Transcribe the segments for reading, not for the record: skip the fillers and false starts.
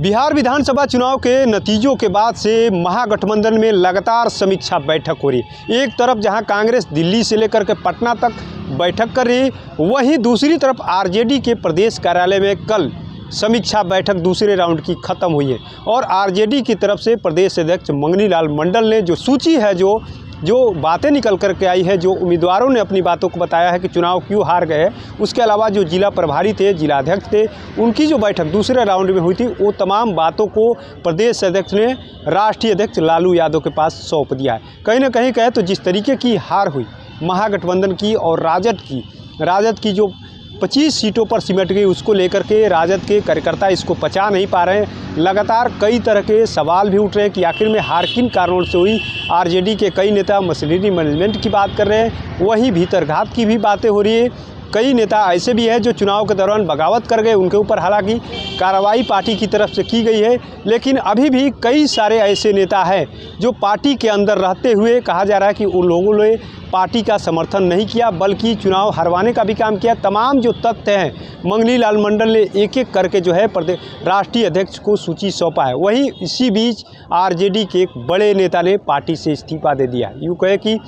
बिहार विधानसभा चुनाव के नतीजों के बाद से महागठबंधन में लगातार समीक्षा बैठक हो रही है। एक तरफ जहां कांग्रेस दिल्ली से लेकर के पटना तक बैठक कर रही, वहीं दूसरी तरफ आरजेडी के प्रदेश कार्यालय में कल समीक्षा बैठक दूसरे राउंड की ख़त्म हुई है और आरजेडी की तरफ से प्रदेश अध्यक्ष मंगनी लाल मंडल ने जो सूची है, जो बातें निकल कर के आई है, जो उम्मीदवारों ने अपनी बातों को बताया है कि चुनाव क्यों हार गए, उसके अलावा जो जिला प्रभारी थे, जिलाध्यक्ष थे, उनकी जो बैठक दूसरे राउंड में हुई थी, वो तमाम बातों को प्रदेश अध्यक्ष ने राष्ट्रीय अध्यक्ष लालू यादव के पास सौंप दिया है। कहीं ना कहीं कहे तो जिस तरीके की हार हुई महागठबंधन की और राजद की जो 25 सीटों पर सिमट गई, उसको लेकर के राजद के कार्यकर्ता इसको पचा नहीं पा रहे हैं। लगातार कई तरह के सवाल भी उठ रहे हैं कि आखिर में हार किन कारणों से हुई। आरजेडी के कई नेता मशीनरी मैनेजमेंट की बात कर रहे हैं, वहीं भीतरघात की भी बातें हो रही है। कई नेता ऐसे भी हैं जो चुनाव के दौरान बगावत कर गए, उनके ऊपर हालांकि कार्रवाई पार्टी की तरफ से की गई है, लेकिन अभी भी कई सारे ऐसे नेता हैं जो पार्टी के अंदर रहते हुए कहा जा रहा है कि उन लोगों ने पार्टी का समर्थन नहीं किया, बल्कि चुनाव हरवाने का भी काम किया। तमाम जो तथ्य हैं मंगनी लाल मंडल ने एक एक करके जो है राष्ट्रीय अध्यक्ष को सूची सौंपा है। वहीं इसी बीच आरजेडी के एक बड़े नेता ने पार्टी से इस्तीफा दे दिया। यूँ कहे कि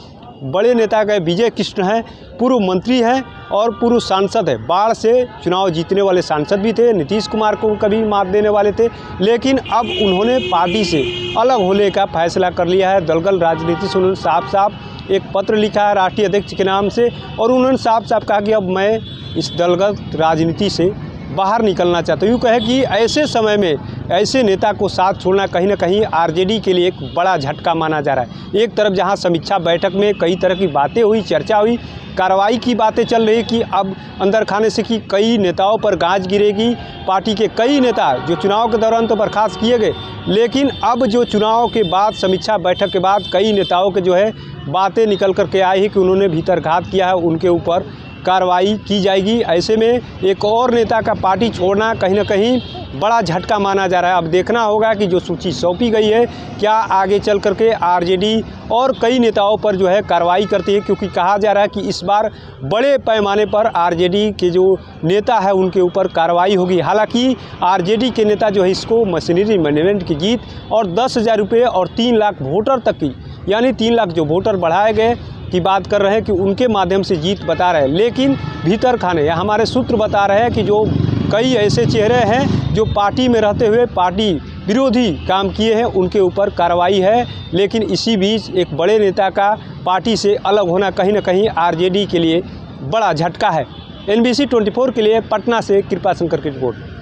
बड़े नेता का विजय कृष्ण हैं, पूर्व मंत्री हैं और पूर्व सांसद है। बाढ़ से चुनाव जीतने वाले सांसद भी थे, नीतीश कुमार को कभी मात देने वाले थे, लेकिन अब उन्होंने पार्टी से अलग होने का फैसला कर लिया है। दलगत राजनीति से उन्होंने साफ एक पत्र लिखा है राष्ट्रीय अध्यक्ष के नाम से और उन्होंने साफ कहा कि अब मैं इस दलगत राजनीति से बाहर निकलना चाहता हूँ। यूँ कहे कि ऐसे समय में ऐसे नेता को साथ छोड़ना कहीं ना कहीं आरजेडी के लिए एक बड़ा झटका माना जा रहा है। एक तरफ जहां समीक्षा बैठक में कई तरह की बातें हुई, चर्चा हुई, कार्रवाई की बातें चल रही कि अब अंदर खाने से कि कई नेताओं पर गाज गिरेगी। पार्टी के कई नेता जो चुनाव के दौरान तो बर्खास्त किए गए, लेकिन अब जो चुनाव के बाद समीक्षा बैठक के बाद कई नेताओं के जो है बातें निकल कर के आई है कि उन्होंने भीतरघात किया है, उनके ऊपर कार्रवाई की जाएगी। ऐसे में एक और नेता का पार्टी छोड़ना कहीं ना कहीं बड़ा झटका माना जा रहा है। अब देखना होगा कि जो सूची सौंपी गई है क्या आगे चल करके आरजेडी और कई नेताओं पर जो है कार्रवाई करती है, क्योंकि कहा जा रहा है कि इस बार बड़े पैमाने पर आरजेडी के जो नेता है उनके ऊपर कार्रवाई होगी। हालांकि आरजेडी के नेता जो है इसको मशीनरी मैनेजमेंट की जीत और 10,000 रुपये और 3 लाख वोटर तक की, यानी 3 लाख जो वोटर बढ़ाए गए की बात कर रहे हैं कि उनके माध्यम से जीत बता रहे हैं। लेकिन भीतर खाने या हमारे सूत्र बता रहे हैं कि जो कई ऐसे चेहरे हैं जो पार्टी में रहते हुए पार्टी विरोधी काम किए हैं, उनके ऊपर कार्रवाई है। लेकिन इसी बीच एक बड़े नेता का पार्टी से अलग होना कहीं ना कहीं आरजेडी के लिए बड़ा झटका है। NBC 24 के लिए पटना से कृपा शंकर की रिपोर्ट।